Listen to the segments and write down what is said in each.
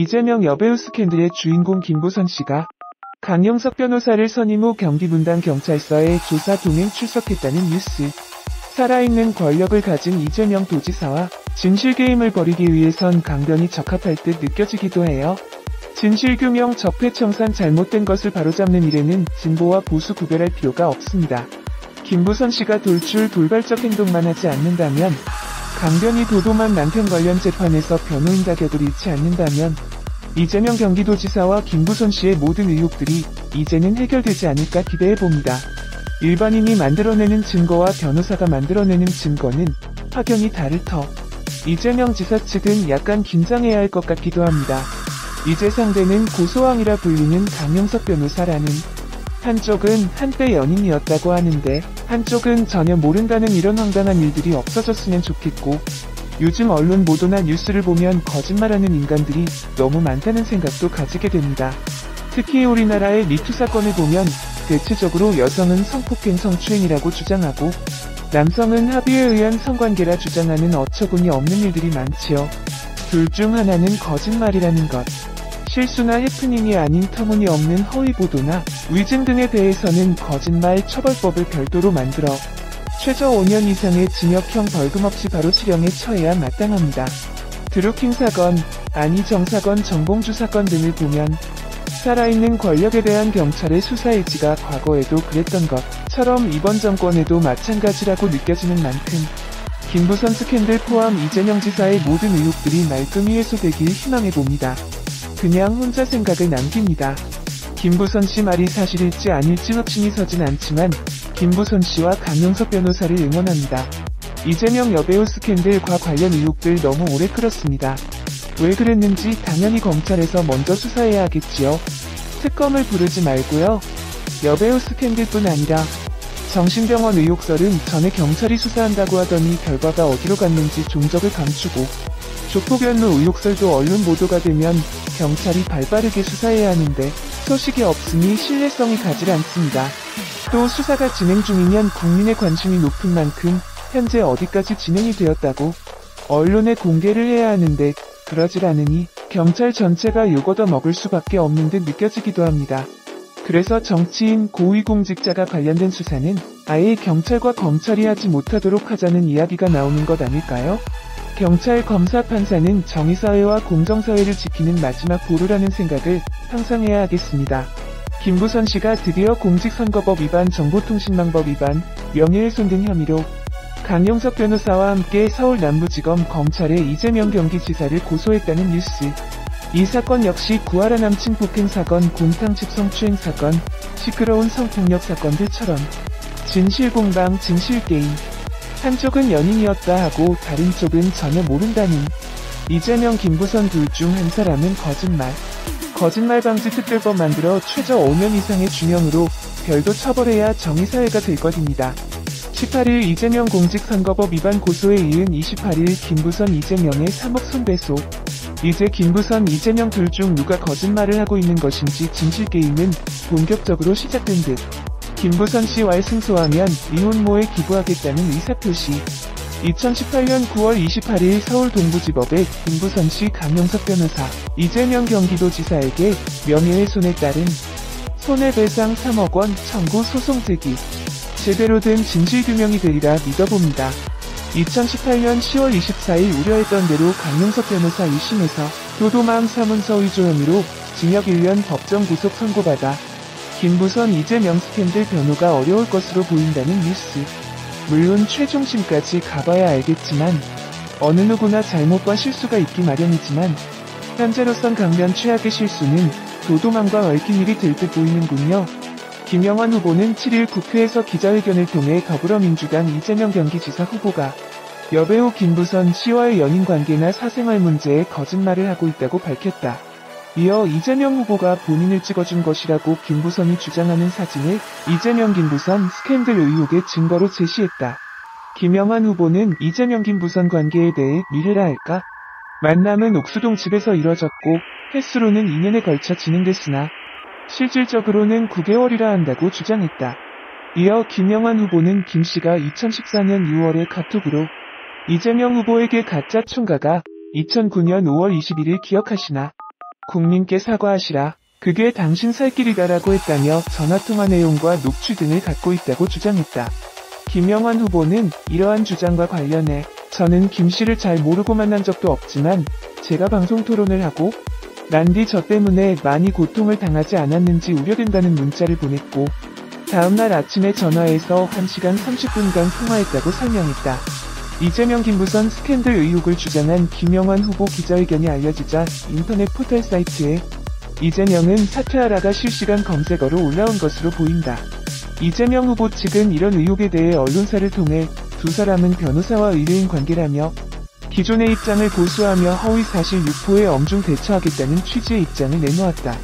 이재명 여배우 스캔들의 주인공 김부선 씨가 강용석 변호사를 선임 후 경기 분당 경찰서에 조사 동행 출석했다는 뉴스. 살아있는 권력을 가진 이재명 도지사와 진실게임을 벌이기 위해선 강변이 적합할 듯 느껴지기도 해요. 진실규명 적폐청산 잘못된 것을 바로잡는 일에는 진보와 보수 구별할 필요가 없습니다. 김부선 씨가 돌발적 행동만 하지 않는다면, 강변이 도도만 남편 관련 재판에서 변호인 자격을 잃지 않는다면 이재명 경기도지사와 김부선 씨의 모든 의혹들이 이제는 해결되지 않을까 기대해봅니다. 일반인이 만들어내는 증거와 변호사가 만들어내는 증거는 확연히 다를 터, 이재명 지사 측은 약간 긴장해야 할 것 같기도 합니다. 이제 상대는 고소왕이라 불리는 강용석 변호사라는, 한쪽은 한때 연인이었다고 하는데 한쪽은 전혀 모른다는 이런 황당한 일들이 없어졌으면 좋겠고, 요즘 언론 보도나 뉴스를 보면 거짓말하는 인간들이 너무 많다는 생각도 가지게 됩니다. 특히 우리나라의 미투 사건을 보면 대체적으로 여성은 성폭행 성추행이라고 주장하고 남성은 합의에 의한 성관계라 주장하는 어처구니 없는 일들이 많지요. 둘 중 하나는 거짓말이라는 것. 실수나 해프닝이 아닌 터무니없는 허위 보도나 위증 등에 대해서는 거짓말 처벌법을 별도로 만들어 최저 5년 이상의 징역형 벌금 없이 바로 실형에 처해야 마땅합니다. 드루킹 사건, 안희정 사건, 정봉주 사건 등을 보면 살아있는 권력에 대한 경찰의 수사 의지가 과거에도 그랬던 것처럼 이번 정권에도 마찬가지라고 느껴지는 만큼 김부선 스캔들 포함 이재명 지사의 모든 의혹들이 말끔히 해소되길 희망해봅니다. 그냥 혼자 생각을 남깁니다. 김부선 씨 말이 사실일지 아닐지 확신이 서진 않지만 김부선 씨와 강용석 변호사를 응원합니다. 이재명 여배우 스캔들과 관련 의혹들 너무 오래 끌었습니다. 왜 그랬는지 당연히 검찰에서 먼저 수사해야 하겠지요. 특검을 부르지 말고요. 여배우 스캔들뿐 아니라 정신병원 의혹설은 전에 경찰이 수사한다고 하더니 결과가 어디로 갔는지 종적을 감추고, 조폭연루 의혹설도 언론 보도가 되면 경찰이 발빠르게 수사해야 하는데 소식이 없으니 신뢰성이 가지 않습니다. 또 수사가 진행 중이면 국민의 관심이 높은 만큼 현재 어디까지 진행이 되었다고 언론에 공개를 해야 하는데 그러질 않으니 경찰 전체가 욕얻어 먹을 수밖에 없는 듯 느껴지기도 합니다. 그래서 정치인, 고위공직자가 관련된 수사는 아예 경찰과 검찰이 하지 못하도록 하자는 이야기가 나오는 것 아닐까요? 경찰, 검사, 판사는 정의사회와 공정사회를 지키는 마지막 보루라는 생각을 항상 해야 하겠습니다. 김부선 씨가 드디어 공직선거법 위반, 정보통신망법 위반, 명예훼손 등 혐의로 강용석 변호사와 함께 서울 남부지검 검찰에 이재명 경기지사를 고소했다는 뉴스. 이 사건 역시 구하라 남친 폭행 사건, 곰탕집 성추행 사건, 시끄러운 성폭력 사건들처럼 진실공방, 진실게임. 한쪽은 연인이었다 하고 다른 쪽은 전혀 모른다는, 이재명, 김부선 둘 중 한 사람은 거짓말 방지 특별법 만들어 최저 5년 이상의 중형으로 별도 처벌해야 정의사회가 될 것입니다. 18일 이재명 공직선거법 위반 고소에 이은 28일 김부선 이재명의 3억 손배소. 이제 김부선 이재명 둘 중 누가 거짓말을 하고 있는 것인지 진실게임은 본격적으로 시작된 듯. 김부선 씨와의 승소하면 이혼모에 기부하겠다는 의사표시. 2018년 9월 28일 서울 동부지법에 김부선 씨, 강용석 변호사, 이재명 경기도지사에게 명예훼손에 따른 손해배상 3억 원 청구 소송 제기. 제대로 된 진실규명이 되리라 믿어봅니다. 2018년 10월 24일 우려했던 대로 강용석 변호사 1심에서 도도마음 사문서 위조 혐의로 징역 1년 법정 구속 선고받아 김부선 이재명 스캔들 변호가 어려울 것으로 보인다는 뉴스. 물론 최종심까지 가봐야 알겠지만 어느 누구나 잘못과 실수가 있기 마련이지만 현재로선 강변 최악의 실수는 도도맘과 얽힌 일이 될 듯 보이는군요. 김영환 후보는 7일 국회에서 기자회견을 통해 더불어민주당 이재명 경기지사 후보가 여배우 김부선 씨와의 연인관계나 사생활 문제에 거짓말을 하고 있다고 밝혔다. 이어 이재명 후보가 본인을 찍어준 것이라고 김부선이 주장하는 사진을 이재명 김부선 스캔들 의혹의 증거로 제시했다. 김영환 후보는 이재명 김부선 관계에 대해 미래라 할까? 만남은 옥수동 집에서 이뤄졌고 횟수로는 2년에 걸쳐 진행됐으나 실질적으로는 9개월이라 한다고 주장했다. 이어 김영환 후보는 김 씨가 2014년 6월에 카톡으로 이재명 후보에게 가짜 총가가 2009년 5월 21일 기억하시나? 국민께 사과하시라. 그게 당신 살 길이다라고 했다며 전화통화 내용과 녹취 등을 갖고 있다고 주장했다. 김영환 후보는 이러한 주장과 관련해 저는 김 씨를 잘 모르고 만난 적도 없지만 제가 방송 토론을 하고 난 뒤 저 때문에 많이 고통을 당하지 않았는지 우려된다는 문자를 보냈고 다음날 아침에 전화해서 1시간 30분간 통화했다고 설명했다. 이재명 김부선 스캔들 의혹을 주장한 김영환 후보 기자회견이 알려지자 인터넷 포털 사이트에 이재명은 사퇴하라가 실시간 검색어로 올라온 것으로 보인다. 이재명 후보 측은 이런 의혹에 대해 언론사를 통해 두 사람은 변호사와 의뢰인 관계라며 기존의 입장을 고수하며 허위사실 유포에 엄중 대처하겠다는 취지의 입장을 내놓았다.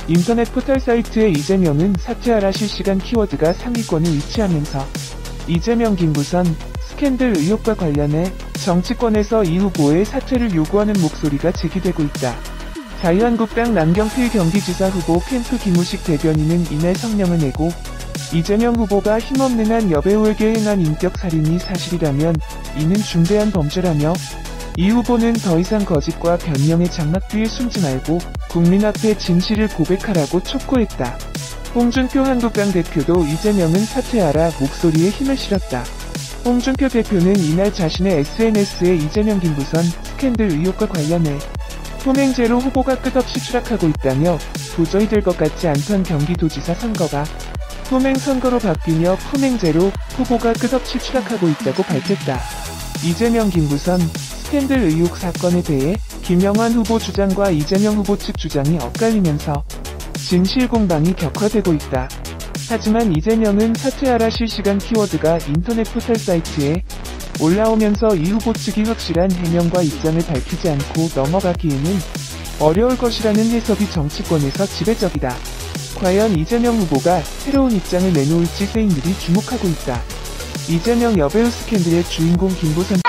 인터넷 포털 사이트에 이재명은 사퇴하라 실시간 키워드가 상위권에 위치하면서 이재명 김부선 스캔들 의혹과 관련해 정치권에서 이 후보의 사퇴를 요구하는 목소리가 제기되고 있다. 자유한국당 남경필 경기지사 후보 캠프 김우식 대변인은 이날 성명을 내고 이재명 후보가 힘없는 한 여배우에게 행한 인격살인이 사실이라면 이는 중대한 범죄라며 이 후보는 더 이상 거짓과 변명의 장막 뒤에 숨지 말고 국민 앞에 진실을 고백하라고 촉구했다. 홍준표 한국당 대표도 이재명은 사퇴하라 목소리에 힘을 실었다. 홍준표 대표는 이날 자신의 SNS에 이재명 김부선 스캔들 의혹과 관련해 품행제로 후보가 끝없이 추락하고 있다며 도저히 될 것 같지 않던 경기도지사 선거가 품행 선거로 바뀌며 품행제로 후보가 끝없이 추락하고 있다고 밝혔다. 이재명 김부선 스캔들 의혹 사건에 대해 김영환 후보 주장과 이재명 후보 측 주장이 엇갈리면서 진실 공방이 격화되고 있다. 하지만 이재명은 사퇴하라 실시간 키워드가 인터넷 포털 사이트에 올라오면서 이 후보 측이 확실한 해명과 입장을 밝히지 않고 넘어가기에는 어려울 것이라는 해석이 정치권에서 지배적이다. 과연 이재명 후보가 새로운 입장을 내놓을지 세인들이 주목하고 있다. 이재명 여배우 스캔들의 주인공 김부선